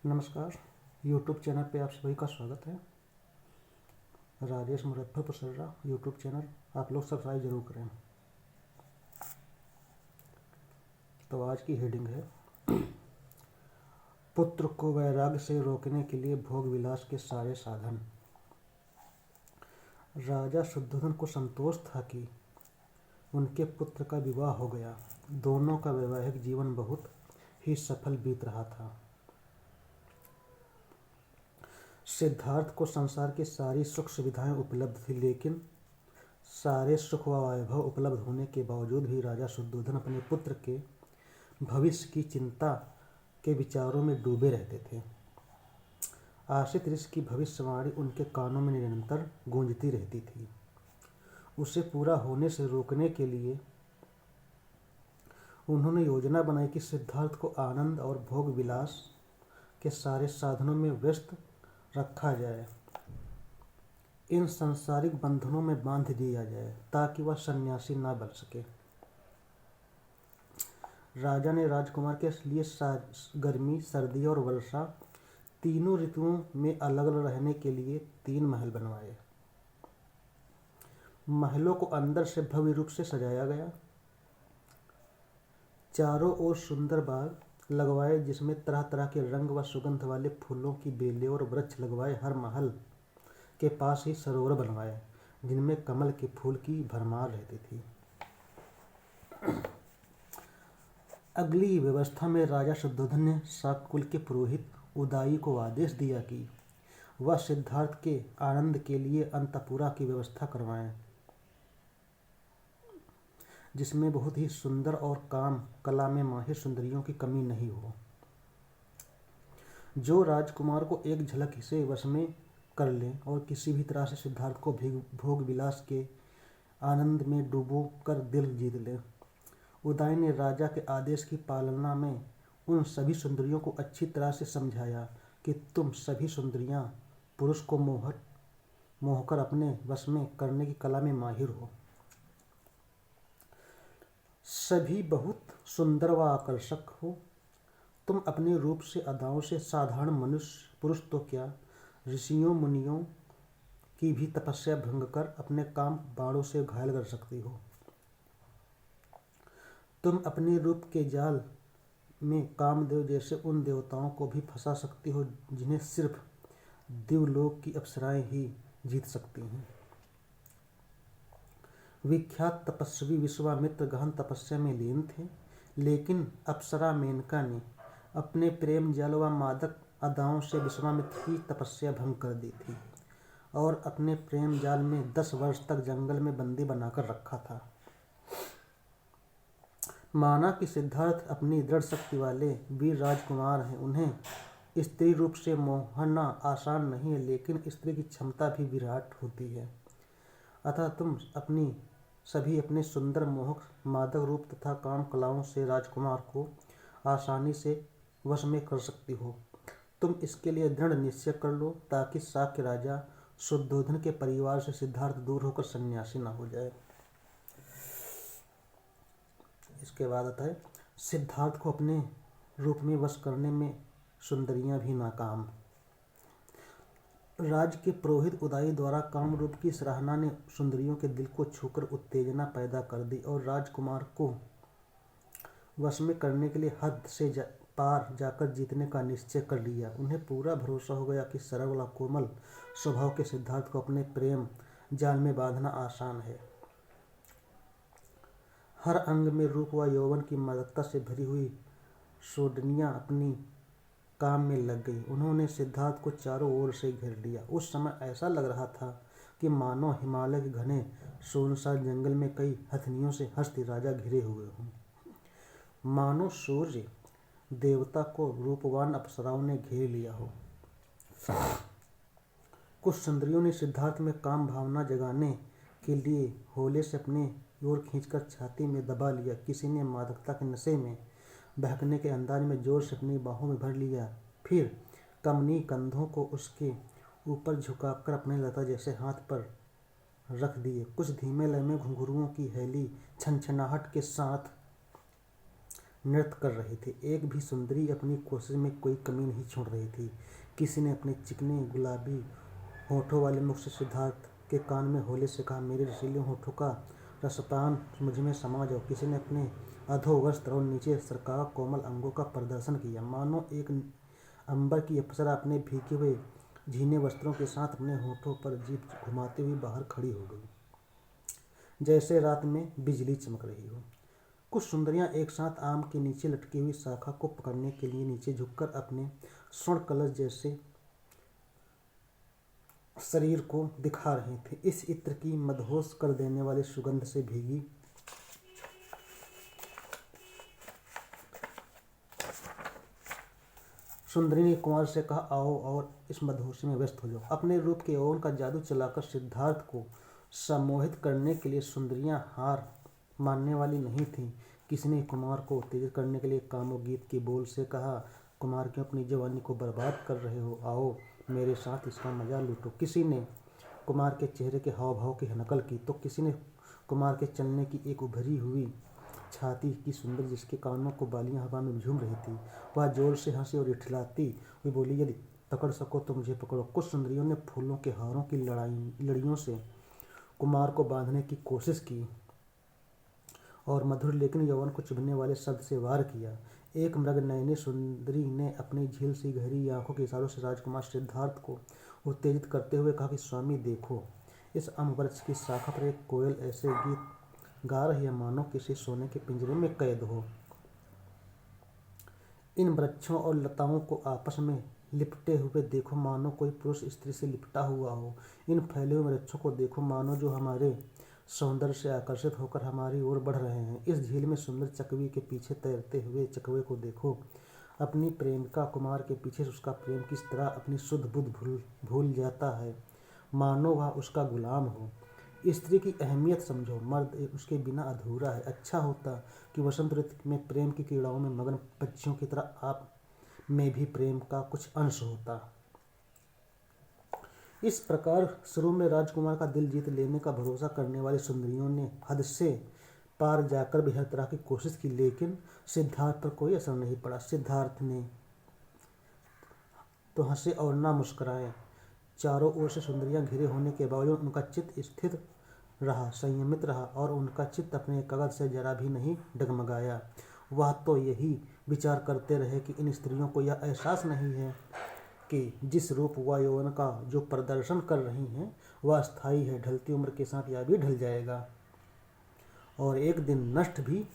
नमस्कार। YouTube channel पे आप सभी का स्वागत है। राजेश मुजफ्फरपुर सर्रा यूट्यूब चैनल आप लोग सब्सक्राइब जरूर करें। तो आज की हेडिंग है पुत्र को वैराग्य से रोकने के लिए भोग विलास के सारे साधन। राजा शुद्धोधन को संतोष था कि उनके पुत्र का विवाह हो गया। दोनों का वैवाहिक जीवन बहुत ही सफल बीत रहा था। सिद्धार्थ को संसार की सारी सुख सुविधाएं उपलब्ध थी, लेकिन सारे सुख व वैभव उपलब्ध होने के बावजूद भी राजा शुद्धोधन अपने पुत्र के भविष्य की चिंता के विचारों में डूबे रहते थे। आश्रित ऋषि की भविष्यवाणी उनके कानों में निरंतर गूंजती रहती थी। उसे पूरा होने से रोकने के लिए उन्होंने योजना बनाई कि सिद्धार्थ को आनंद और भोग विलास के सारे साधनों में व्यस्त रखा जाए, इन सांसारिक बंधनों में बांध दिया जाए ताकि वह सन्यासी न बन सके। राजा ने राजकुमार के लिए गर्मी, सर्दी और वर्षा तीनों ऋतुओं में अलग अलग रहने के लिए 3 महल बनवाए। महलों को अंदर से भव्य रूप से सजाया गया। चारों ओर सुंदर बाग लगवाए जिसमें तरह तरह के रंग व सुगंध वाले फूलों की बेलें और वृक्ष लगवाए। हर महल के पास ही सरोवर बनवाए जिनमें कमल के फूल की भरमार रहती थी। अगली व्यवस्था में राजा शुद्धोधन ने शाककुल के पुरोहित उदाई को आदेश दिया कि वह सिद्धार्थ के आनंद के लिए अंतपुरा की व्यवस्था करवाएं, जिसमें बहुत ही सुंदर और काम कला में माहिर सुंदरियों की कमी नहीं हो, जो राजकुमार को एक झलक से वश में कर लें और किसी भी तरह से सिद्धार्थ को भोग विलास के आनंद में डूबो कर दिल जीत लें। उदय ने राजा के आदेश की पालना में उन सभी सुंदरियों को अच्छी तरह से समझाया कि तुम सभी सुंदरियां पुरुष को मोहकर अपने वश में करने की कला में माहिर हो। सभी बहुत सुंदर व आकर्षक हो। तुम अपने रूप से, अदाओं से साधारण मनुष्य पुरुष तो क्या, ऋषियों मुनियों की भी तपस्या भंग कर अपने काम बाणों से घायल कर सकती हो। तुम अपने रूप के जाल में कामदेव जैसे उन देवताओं को भी फंसा सकती हो जिन्हें सिर्फ दिवलोक की अप्सराएं ही जीत सकती हैं। विख्यात तपस्वी विश्वामित्र गहन तपस्या में लीन थे, लेकिन अप्सरा मेनका ने अपने प्रेम जल व मादक अदाओं से विश्वामित्र की तपस्या भंग कर दी थी और अपने प्रेम जाल में 10 वर्ष तक जंगल में बंदी बनाकर रखा था। माना कि सिद्धार्थ अपनी दृढ़ शक्ति वाले वीर राजकुमार हैं, उन्हें स्त्री रूप से मोहना आसान नहीं है, लेकिन स्त्री की क्षमता भी विराट होती है। अतः तुम अपने सुंदर मोहक मादक रूप तथा काम कलाओं से राजकुमार को आसानी से वश में कर सकती हो। तुम इसके लिए दृढ़ निश्चय कर लो ताकि शाक्य राजा शुद्धोधन के परिवार से सिद्धार्थ दूर होकर सन्यासी न हो जाए। इसके बाद आता है सिद्धार्थ को अपने रूप में वश करने में सुंदरियां भी नाकाम। राज्य के पुरोहित उदाई द्वारा काम रूप की सराहना ने सुंदरियों के दिल को छूकर उत्तेजना पैदा कर दी और राजकुमार को वश में करने के लिए हद से पार जाकर जीतने का निश्चय कर लिया। उन्हें पूरा भरोसा हो गया कि सरल और कोमल स्वभाव के सिद्धार्थ को अपने प्रेम जाल में बांधना आसान है। हर अंग में रूप व यौवन की मादकता से भरी हुई सोडनियां अपनी काम में लग गई। उन्होंने सिद्धार्थ को चारों ओर से घेर लिया। उस समय ऐसा लग रहा था कि मानो हिमालय के घने सुनसान जंगल में कई हथनियों से हस्ती राजा घिरे हुए हों। मानो सूर्य देवता को रूपवान अप्सराओं ने घेर लिया हो। कुछ सुंदरियों ने सिद्धार्थ में काम भावना जगाने के लिए होले से अपने ओर खींचकर छाती में दबा लिया। किसी ने मादकता के नशे में बहकने के अंदाज में जोर से अपनी बाहों में भर लिया, फिर कमनी कंधों को उसके ऊपर झुकाकर अपने लता जैसे हाथ पर रख दिए। कुछ धीमे लय में घुंघरुओं की हैली छनछनाहट के साथ नृत्य कर रहे थे। एक भी सुंदरी अपनी कोशिश में कोई कमी नहीं छोड़ रही थी। किसी ने अपने चिकने गुलाबी होठों वाले मुख से सिद्धार्थ के कान में होले से कहा, मेरे रसीले होठों का रसपान मुझ में समा जाओ। किसी ने अपने अधोवस्त्र और नीचे सरका कोमल अंगों का प्रदर्शन किया, मानो एक अंबर की अप्सरा अपने भीगे हुए झीने वस्त्रों के साथ अपने होठों पर जीभ घुमाते हुए बाहर खड़ी हो गई, जैसे रात में बिजली चमक रही हो। कुछ सुंदरियां एक साथ आम के नीचे लटकी हुई शाखा को पकड़ने के लिए नीचे झुककर अपने स्वर्ण कलश जैसे शरीर को दिखा रहे थे। इस इत्र की मदहोश कर देने वाली सुगंध से भीगी सुंदरी ने कुमार से कहा, आओ और इस मदहोशी में व्यस्त हो जाओ। अपने रूप के यौवन का जादू चलाकर सिद्धार्थ को सम्मोहित करने के लिए सुंदरियां हार मानने वाली नहीं थीं। किसी ने कुमार को उत्तेजित करने के लिए कामोगीत के बोल से कहा, कुमार क्यों अपनी जवानी को बर्बाद कर रहे हो, आओ मेरे साथ इसका मजा लूटो। किसी ने कुमार के चेहरे के हाव भाव की नकल की तो किसी ने कुमार के चलने की एक उभरी हुई छाती की सुंदर जिसके कानों को बालियां हवा में झूम रही थी। वह जोर से हंसी और इठलाती हुई बोली, यदि पकड़ सको तो मुझे पकड़ो। कुछ सुंदरियों ने फूलों के हारों की लड़ियों से कुमार को बांधने की कोशिश की और मधुर लेकिन यौवन को चुभने वाले शब्द से वार किया। एक मृग नयनी सुंदरी ने अपनी झील सी गहरी आंखों के इशारों से राजकुमार सिद्धार्थ को उत्तेजित करते हुए कहा कि स्वामी देखो, इस अम्र वृक्ष की शाखा पर एक कोयल ऐसे गीत गा रही है मानो किसी सोने के पिंजरे में कैद हो। इन वृक्षों और लताओं को आपस में लिपटे हुए देखो मानो कोई पुरुष स्त्री से लिपटा हुआ हो। इन फैले हुए वृक्षों को देखो मानो जो हमारे सौंदर्य से आकर्षित होकर हमारी ओर बढ़ रहे हैं। इस झील में सुंदर चकवी के पीछे तैरते हुए चकवे को देखो। अपनी प्रेमिका कुमार के पीछे उसका प्रेम किस तरह अपनी शुद्ध बुद्ध भूल जाता है, मानो वह उसका गुलाम हो। स्त्री की अहमियत समझो, मर्द उसके बिना अधूरा है। अच्छा होता कि वसंत ऋतु में प्रेम की क्रीड़ाओं में मगन पक्षियों की तरह आप में भी प्रेम का कुछ अंश होता। इस प्रकार शुरू में राजकुमार का दिल जीत लेने का भरोसा करने वाली सुंदरियों ने हद से पार जाकर भी हर तरह की कोशिश की, लेकिन सिद्धार्थ पर कोई असर नहीं पड़ा। सिद्धार्थ ने तो हंसे और ना मुस्कुराए। चारों ओर से सुंदरियां घिरे होने के बावजूद उनका चित्त स्थिर रहा, संयमित रहा और उनका चित्त अपने कागज से जरा भी नहीं डगमगाया। वह तो यही विचार करते रहे कि इन स्त्रियों को यह एहसास नहीं है कि जिस रूप व यौवन का जो प्रदर्शन कर रही हैं वह अस्थायी है, ढलती उम्र के साथ यह भी ढल जाएगा और एक दिन नष्ट भी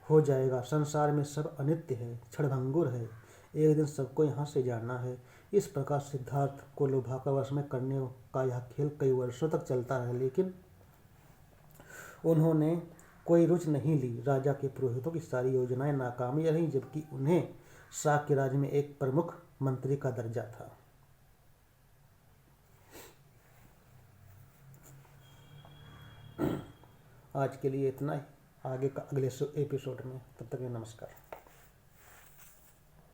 हो जाएगा। संसार में सब अनित्य है, क्षणभंगुर है, एक दिन सबको यहाँ से जाना है। इस प्रकार सिद्धार्थ को लोभाकर वश में करने का यह खेल कई वर्षों तक चलता रहा, लेकिन उन्होंने कोई रुचि नहीं ली। राजा के पुरोहितों की सारी योजनाएं नाकामी रहीं, जबकि उन्हें शाक्य राज्य में एक प्रमुख मंत्री का दर्जा था। आज के लिए इतना ही, आगे का अगले एपिसोड में, तब तक के नमस्कार।